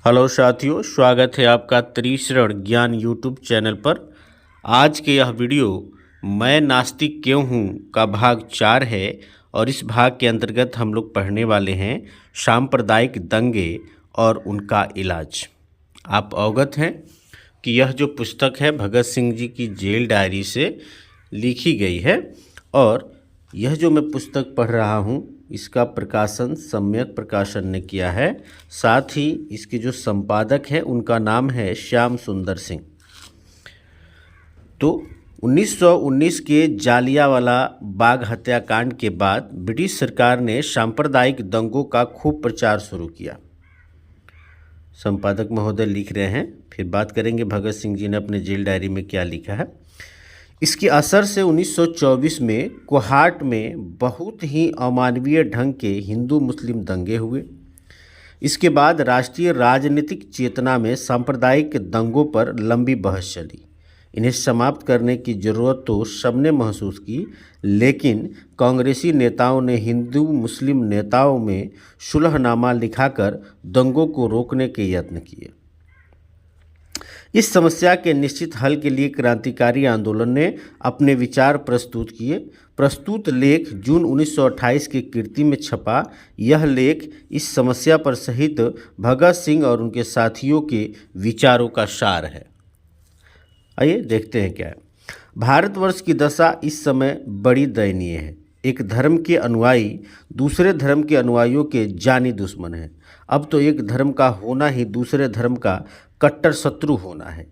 Hello साथियों, स्वागत है आपका त्रिशरण ज्ञान यूट्यूब चैनल पर। आज के यह वीडियो मैं नास्तिक क्यों हूँ का भाग 4 है और इस भाग के अंतर्गत हम लोग पढ़ने वाले हैं सांप्रदायिक दंगे और उनका इलाज। आप अवगत हैं कि यह जो पुस्तक है भगत सिंह जी की जेल डायरी से लिखी गई है और यह जो मैं पुस्तक पढ़ रहा हूँ इसका प्रकाशन सम्यक प्रकाशन ने किया है। साथ ही इसके जो संपादक हैं उनका नाम है श्याम सुंदर सिंह। तो 1919 के जालियांवाला बाग हत्याकांड के बाद ब्रिटिश सरकार ने सांप्रदायिक दंगों का खूब प्रचार शुरू किया। संपादक महोदय लिख रहे हैं, फिर बात करेंगे भगत सिंह जी ने अपने जेल डायरी में क्या लिखा है। इसके असर से 1924 में कोहाट में बहुत ही अमानवीय ढंग के हिंदू मुस्लिम दंगे हुए। इसके बाद राष्ट्रीय राजनीतिक चेतना में सांप्रदायिक दंगों पर लंबी बहस चली। इन्हें समाप्त करने की ज़रूरत तो सबने महसूस की, लेकिन कांग्रेसी नेताओं ने हिंदू मुस्लिम नेताओं में सुलहनामा लिखाकर दंगों को रोकने के यत्न किए। इस समस्या के निश्चित हल के लिए क्रांतिकारी आंदोलन ने अपने विचार प्रस्तुत किए। प्रस्तुत लेख जून 1928 की कीर्ति में छपा। यह लेख इस समस्या पर शहीद भगत सिंह और उनके साथियों के विचारों का सार है। आइए देखते हैं क्या है। भारतवर्ष की दशा इस समय बड़ी दयनीय है। एक धर्म के अनुयायी दूसरे धर्म के अनुयायियों के जानी दुश्मन हैं। अब तो एक धर्म का होना ही दूसरे धर्म का कट्टर शत्रु होना है।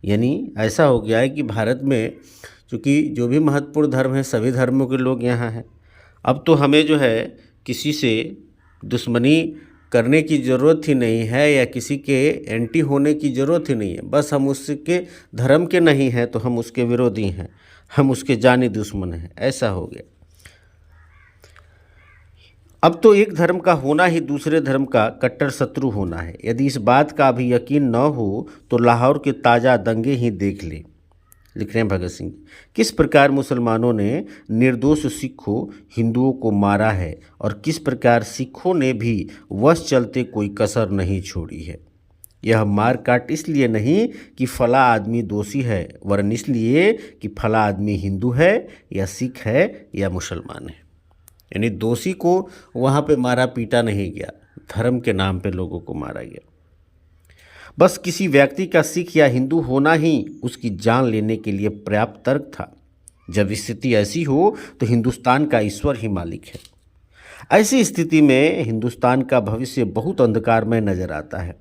यानी ऐसा हो गया है कि भारत में चूँकि जो भी महत्वपूर्ण धर्म है सभी धर्मों के लोग यहाँ हैं। अब तो हमें जो है किसी से दुश्मनी करने की ज़रूरत ही नहीं है या किसी के एंटी होने की ज़रूरत ही नहीं है। बस हम उसके धर्म के नहीं हैं तो हम उसके विरोधी हैं, हम उसके जानी दुश्मन हैं। ऐसा हो गया। अब तो एक धर्म का होना ही दूसरे धर्म का कट्टर शत्रु होना है। यदि इस बात का भी यकीन न हो तो लाहौर के ताज़ा दंगे ही देख ले। लिख रहे हैं भगत सिंह, किस प्रकार मुसलमानों ने निर्दोष सिखों हिंदुओं को मारा है और किस प्रकार सिखों ने भी वश चलते कोई कसर नहीं छोड़ी है। यह मार काट इसलिए नहीं कि फला आदमी दोषी है, वरन इसलिए कि फला आदमी हिंदू है या सिख है या मुसलमान है। यानी दोषी को वहाँ पे मारा पीटा नहीं गया, धर्म के नाम पे लोगों को मारा गया। बस किसी व्यक्ति का सिख या हिंदू होना ही उसकी जान लेने के लिए पर्याप्त तर्क था। जब स्थिति ऐसी हो तो हिंदुस्तान का ईश्वर ही मालिक है। ऐसी स्थिति में हिंदुस्तान का भविष्य बहुत अंधकारमय नजर आता है।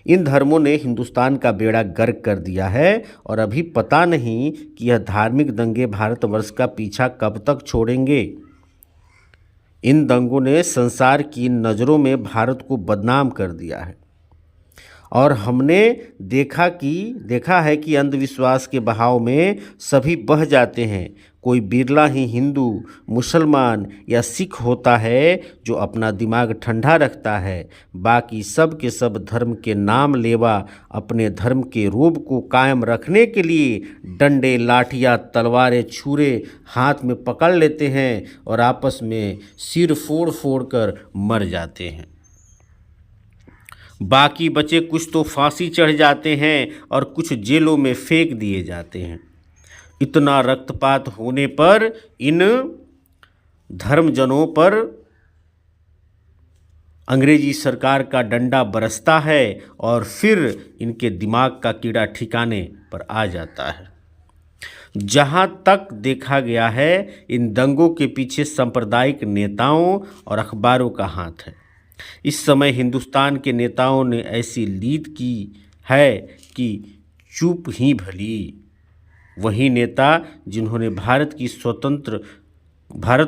इन धर्मों ने हिंदुस्तान का बेड़ा गर्क कर दिया है और अभी पता नहीं कि यह धार्मिक दंगे भारतवर्ष का पीछा कब तक छोड़ेंगे। इन दंगों ने संसार की नज़रों में भारत को बदनाम कर दिया है और हमने देखा है कि अंधविश्वास के बहाव में सभी बह जाते हैं। कोई बिरला ही हिंदू मुसलमान या सिख होता है जो अपना दिमाग ठंडा रखता है। बाकी सब के सब धर्म के नाम लेवा अपने धर्म के रोब को कायम रखने के लिए डंडे लाठियाँ तलवारें छुरे हाथ में पकड़ लेते हैं और आपस में सिर फोड़ फोड़ कर मर जाते हैं। बाकी बचे कुछ तो फांसी चढ़ जाते हैं और कुछ जेलों में फेंक दिए जाते हैं। इतना रक्तपात होने पर इन धर्मजनों पर अंग्रेजी सरकार का डंडा बरसता है और फिर इनके दिमाग का कीड़ा ठिकाने पर आ जाता है। जहाँ तक देखा गया है इन दंगों के पीछे सांप्रदायिक नेताओं और अखबारों का हाथ है। इस समय हिंदुस्तान के नेताओं ने ऐसी लीद की है कि चुप ही भली। वही नेता जिन्होंने भारत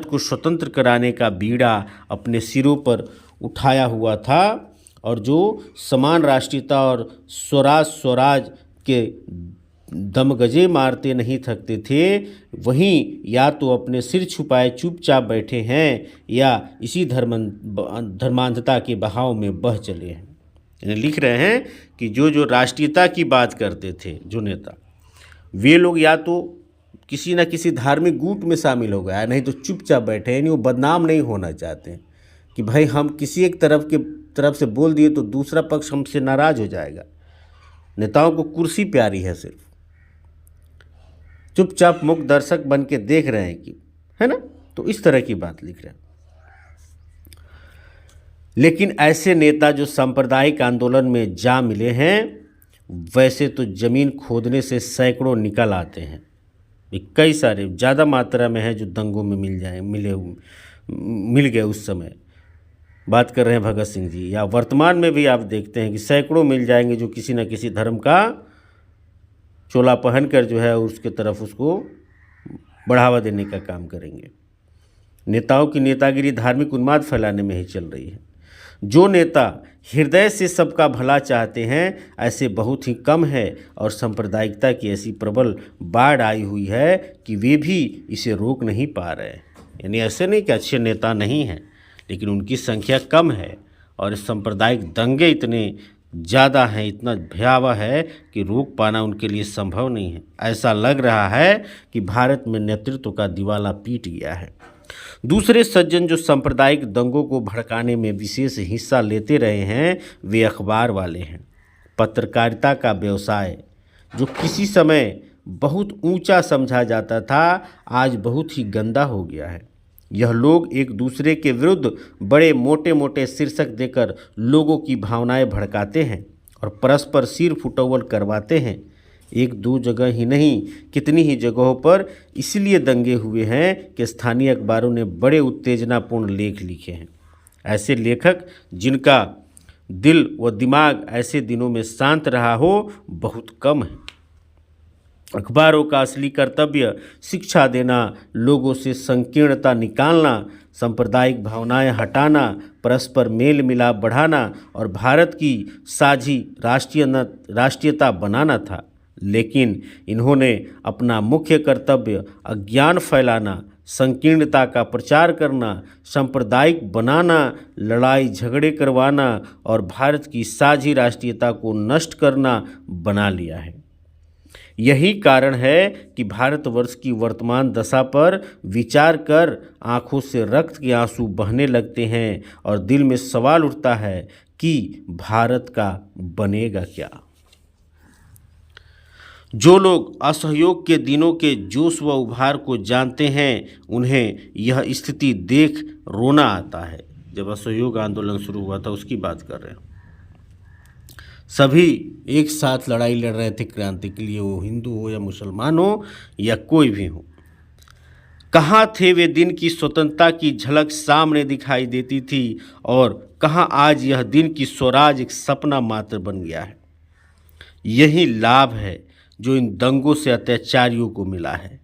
को स्वतंत्र कराने का बीड़ा अपने सिरों पर उठाया हुआ था और जो समान राष्ट्रीयता और स्वराज के दमगजे मारते नहीं थकते थे, वहीं या तो अपने सिर छुपाए चुपचाप बैठे हैं या इसी धर्मांधता के बहाव में बह चले हैं। लिख रहे हैं कि जो राष्ट्रीयता की बात करते थे जो नेता, वे लोग या तो किसी न किसी धार्मिक गुट में शामिल हो गया, नहीं तो चुपचाप बैठे हैं। यानी वो बदनाम नहीं होना चाहते कि भाई हम किसी एक तरफ के तरफ से बोल दिए तो दूसरा पक्ष हमसे नाराज हो जाएगा। नेताओं को कुर्सी प्यारी है, सिर्फ चुपचाप मूक दर्शक बन के देख रहे हैं कि, है ना। तो इस तरह की बात लिख रहे हैं। लेकिन ऐसे नेता जो सांप्रदायिक आंदोलन में जा मिले हैं, वैसे तो जमीन खोदने से सैकड़ों निकल आते हैं। कई सारे ज़्यादा मात्रा में हैं जो दंगों में मिल गए उस समय। बात कर रहे हैं भगत सिंह जी, या वर्तमान में भी आप देखते हैं कि सैकड़ों मिल जाएंगे जो किसी न किसी धर्म का चोला पहन कर जो है उसके तरफ उसको बढ़ावा देने का काम करेंगे। नेताओं की नेतागिरी धार्मिक उन्माद फैलाने में ही चल रही है। जो नेता हृदय से सबका भला चाहते हैं, ऐसे बहुत ही कम है, और सांप्रदायिकता की ऐसी प्रबल बाढ़ आई हुई है कि वे भी इसे रोक नहीं पा रहे। यानी ऐसे नहीं कि अच्छे नेता नहीं हैं, लेकिन उनकी संख्या कम है, और सांप्रदायिक दंगे इतने ज़्यादा हैं, इतना भयावह है कि रोक पाना उनके लिए संभव नहीं है। ऐसा लग रहा है कि भारत में नेतृत्व का दिवाला पीट गया है। दूसरे सज्जन जो सांप्रदायिक दंगों को भड़काने में विशेष हिस्सा लेते रहे हैं, वे अखबार वाले हैं। पत्रकारिता का व्यवसाय जो किसी समय बहुत ऊंचा समझा जाता था, आज बहुत ही गंदा हो गया है। यह लोग एक दूसरे के विरुद्ध बड़े मोटे मोटे शीर्षक देकर लोगों की भावनाएं भड़काते हैं और परस्पर सिर फुटौल करवाते हैं। एक दो जगह ही नहीं, कितनी ही जगहों पर इसलिए दंगे हुए हैं कि स्थानीय अखबारों ने बड़े उत्तेजनापूर्ण लेख लिखे हैं। ऐसे लेखक जिनका दिल व दिमाग ऐसे दिनों में शांत रहा हो, बहुत कम है। अखबारों का असली कर्तव्य शिक्षा देना, लोगों से संकीर्णता निकालना, सांप्रदायिक भावनाएं हटाना, परस्पर मेल मिलाप बढ़ाना और भारत की साझी राष्ट्रीयता बनाना था। लेकिन इन्होंने अपना मुख्य कर्तव्य अज्ञान फैलाना, संकीर्णता का प्रचार करना, सांप्रदायिक बनाना, लड़ाई झगड़े करवाना और भारत की साझी राष्ट्रीयता को नष्ट करना बना लिया है। यही कारण है कि भारतवर्ष की वर्तमान दशा पर विचार कर आंखों से रक्त के आंसू बहने लगते हैं और दिल में सवाल उठता है कि भारत का बनेगा क्या। जो लोग असहयोग के दिनों के जोश व उभार को जानते हैं, उन्हें यह स्थिति देख रोना आता है। जब असहयोग आंदोलन शुरू हुआ था उसकी बात कर रहे हैं। सभी एक साथ लड़ाई लड़ रहे थे क्रांति के लिए, वो हिंदू हो या मुसलमान हो या कोई भी हो। कहाँ थे वे दिन की स्वतंत्रता की झलक सामने दिखाई देती थी, और कहाँ आज यह दिन की स्वराज एक सपना मात्र बन गया है। यही लाभ है जो इन दंगों से अत्याचारियों को मिला है।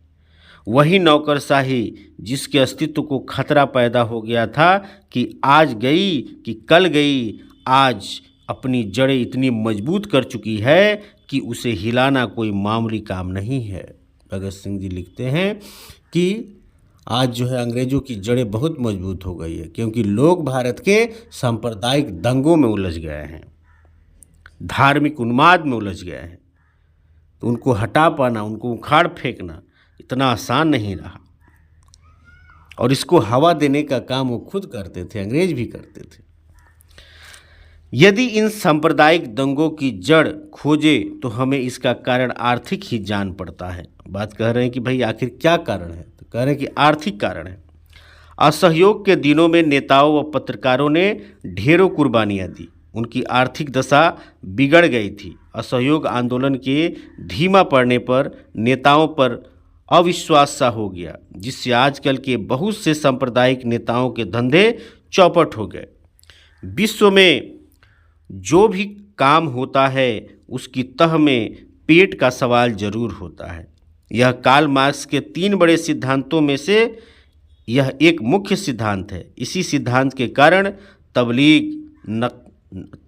वही नौकरशाही जिसके अस्तित्व को खतरा पैदा हो गया था कि आज गई कि कल गई, आज अपनी जड़ें इतनी मजबूत कर चुकी है कि उसे हिलाना कोई मामूली काम नहीं है। भगत सिंह जी लिखते हैं कि आज जो है अंग्रेज़ों की जड़ें बहुत मजबूत हो गई है, क्योंकि लोग भारत के सांप्रदायिक दंगों में उलझ गए हैं, धार्मिक उन्माद में उलझ गए हैं। तो उनको हटा पाना, उनको उखाड़ फेंकना इतना आसान नहीं रहा, और इसको हवा देने का काम वो खुद करते थे, अंग्रेज भी करते थे। यदि इन सांप्रदायिक दंगों की जड़ खोजे तो हमें इसका कारण आर्थिक ही जान पड़ता है। बात कह रहे हैं कि भाई आखिर क्या कारण है, तो कह रहे हैं कि आर्थिक कारण है। असहयोग के दिनों में नेताओं व पत्रकारों ने ढेरों कुर्बानियाँ दी, उनकी आर्थिक दशा बिगड़ गई थी। असहयोग आंदोलन के धीमा पड़ने पर नेताओं पर अविश्वास सा हो गया, जिससे आजकल के बहुत से सांप्रदायिक नेताओं के धंधे चौपट हो गए। विश्व में जो भी काम होता है उसकी तह में पेट का सवाल जरूर होता है। यह कार्ल मार्क्स के 3 बड़े सिद्धांतों में से यह एक मुख्य सिद्धांत है। इसी सिद्धांत के कारण तबलीग,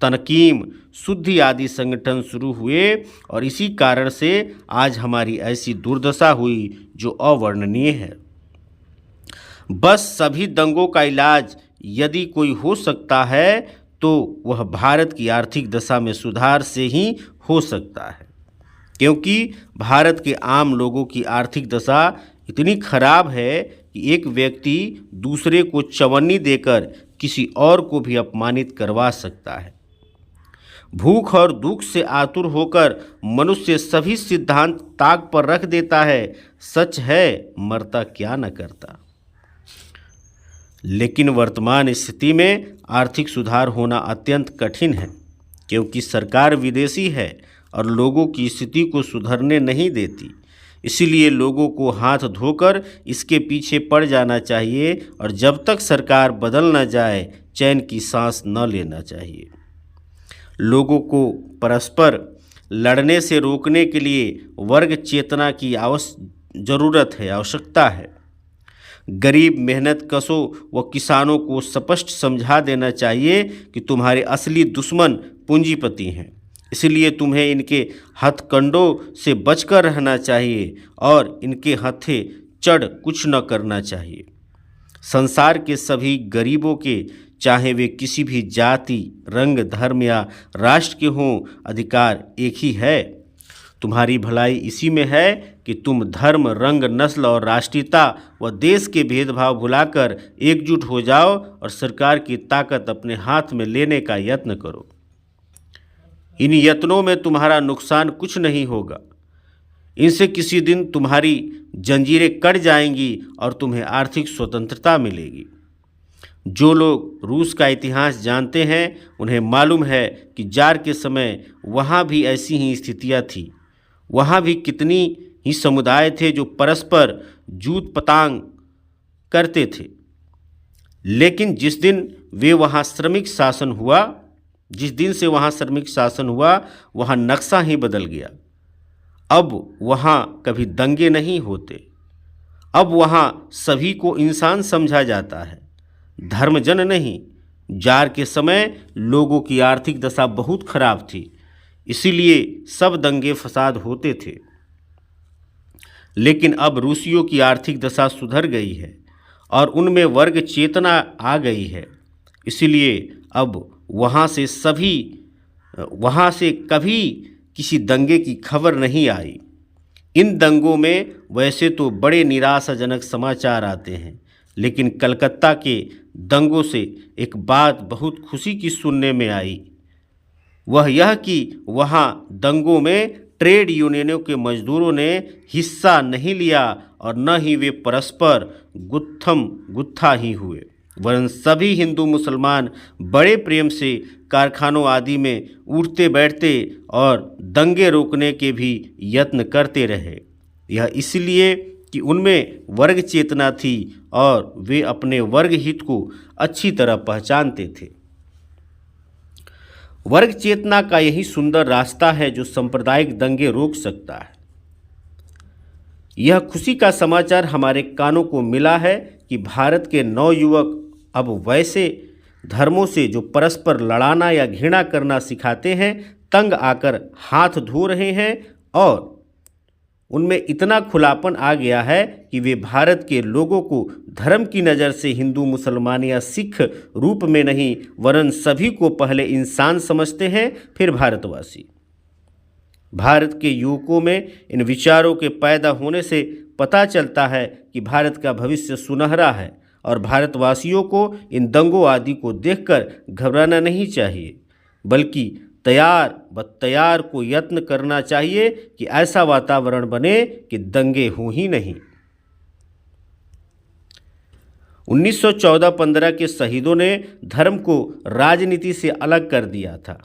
तनकीम, शुद्धि आदि संगठन शुरू हुए, और इसी कारण से आज हमारी ऐसी दुर्दशा हुई जो अवर्णनीय है। बस सभी दंगों का इलाज यदि कोई हो सकता है तो वह भारत की आर्थिक दशा में सुधार से ही हो सकता है, क्योंकि भारत के आम लोगों की आर्थिक दशा इतनी खराब है कि एक व्यक्ति दूसरे को चवन्नी देकर किसी और को भी अपमानित करवा सकता है। भूख और दुख से आतुर होकर मनुष्य सभी सिद्धांत ताक पर रख देता है। सच है, मरता क्या न करता। लेकिन वर्तमान स्थिति में आर्थिक सुधार होना अत्यंत कठिन है, क्योंकि सरकार विदेशी है और लोगों की स्थिति को सुधरने नहीं देती। इसीलिए लोगों को हाथ धोकर इसके पीछे पड़ जाना चाहिए और जब तक सरकार बदल न जाए चैन की सांस न लेना चाहिए। लोगों को परस्पर लड़ने से रोकने के लिए वर्ग चेतना की आवश्यकता है। गरीब मेहनतकशों व किसानों को स्पष्ट समझा देना चाहिए कि तुम्हारे असली दुश्मन पूंजीपति हैं, इसलिए तुम्हें इनके हथकंडों से बचकर रहना चाहिए और इनके हथे चढ़ कुछ न करना चाहिए। संसार के सभी गरीबों के, चाहे वे किसी भी जाति, रंग, धर्म या राष्ट्र के हों, अधिकार एक ही है। तुम्हारी भलाई इसी में है कि तुम धर्म, रंग, नस्ल और राष्ट्रीयता व देश के भेदभाव भुलाकर एकजुट हो जाओ और सरकार की ताकत अपने हाथ में लेने का यत्न करो। इन यत्नों में तुम्हारा नुकसान कुछ नहीं होगा। इनसे किसी दिन तुम्हारी जंजीरें कट जाएंगी और तुम्हें आर्थिक स्वतंत्रता मिलेगी। जो लोग रूस का इतिहास जानते हैं उन्हें मालूम है कि जार के समय वहाँ भी ऐसी ही स्थितियाँ थीं। वहाँ भी कितनी ही समुदाय थे जो परस्पर जूत पतांग करते थे। लेकिन जिस दिन से वहाँ श्रमिक शासन हुआ वहाँ नक्शा ही बदल गया। अब वहाँ कभी दंगे नहीं होते। अब वहाँ सभी को इंसान समझा जाता है, धर्मजन नहीं। जार के समय लोगों की आर्थिक दशा बहुत खराब थी, इसीलिए सब दंगे फसाद होते थे। लेकिन अब रूसियों की आर्थिक दशा सुधर गई है और उनमें वर्ग चेतना आ गई है, इसीलिए अब वहाँ से कभी किसी दंगे की खबर नहीं आई। इन दंगों में वैसे तो बड़े निराशाजनक समाचार आते हैं, लेकिन कलकत्ता के दंगों से एक बात बहुत खुशी की सुनने में आई। वह यह कि वहाँ दंगों में ट्रेड यूनियनों के मजदूरों ने हिस्सा नहीं लिया और न ही वे परस्पर गुत्था ही हुए, वरन सभी हिंदू मुसलमान बड़े प्रेम से कारखानों आदि में उठते बैठते और दंगे रोकने के भी यत्न करते रहे। यह इसलिए कि उनमें वर्ग चेतना थी और वे अपने वर्ग हित को अच्छी तरह पहचानते थे। वर्ग चेतना का यही सुंदर रास्ता है जो सांप्रदायिक दंगे रोक सकता है। यह खुशी का समाचार हमारे कानों को मिला है कि भारत के नवयुवक अब वैसे धर्मों से जो परस्पर लड़ाना या घृणा करना सिखाते हैं तंग आकर हाथ धो रहे हैं और उनमें इतना खुलापन आ गया है कि वे भारत के लोगों को धर्म की नज़र से हिंदू, मुसलमान या सिख रूप में नहीं, वरन सभी को पहले इंसान समझते हैं, फिर भारतवासी। भारत के युवकों में इन विचारों के पैदा होने से पता चलता है कि भारत का भविष्य सुनहरा है और भारतवासियों को इन दंगों आदि को देखकर घबराना नहीं चाहिए, बल्कि तैयार को यत्न करना चाहिए कि ऐसा वातावरण बने कि दंगे हों ही नहीं। 1914-15 के शहीदों ने धर्म को राजनीति से अलग कर दिया था।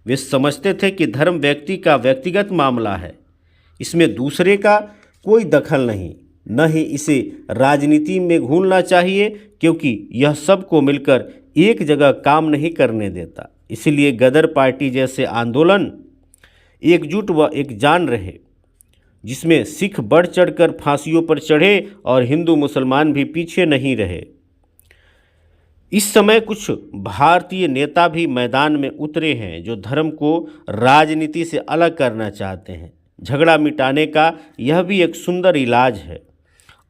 वे समझते थे कि धर्म व्यक्ति का व्यक्तिगत मामला है, इसमें दूसरे का कोई दखल नहीं, न ही इसे राजनीति में घूलना चाहिए, क्योंकि यह सबको मिलकर एक जगह काम नहीं करने देता। इसलिए गदर पार्टी जैसे आंदोलन एकजुट व एकजान रहे, जिसमें सिख बढ़ चढ़कर फांसियों पर चढ़े और हिंदू मुसलमान भी पीछे नहीं रहे। इस समय कुछ भारतीय नेता भी मैदान में उतरे हैं जो धर्म को राजनीति से अलग करना चाहते हैं। झगड़ा मिटाने का यह भी एक सुंदर इलाज है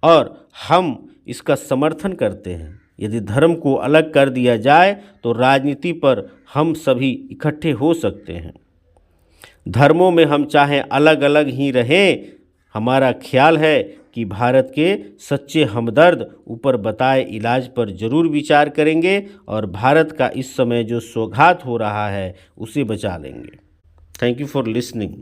और हम इसका समर्थन करते हैं। यदि धर्म को अलग कर दिया जाए तो राजनीति पर हम सभी इकट्ठे हो सकते हैं। धर्मों में हम चाहे अलग अलग ही रहें, हमारा ख्याल है कि भारत के सच्चे हमदर्द ऊपर बताए इलाज पर ज़रूर विचार करेंगे और भारत का इस समय जो सौगात हो रहा है उसे बचा लेंगे। Thank you for listening.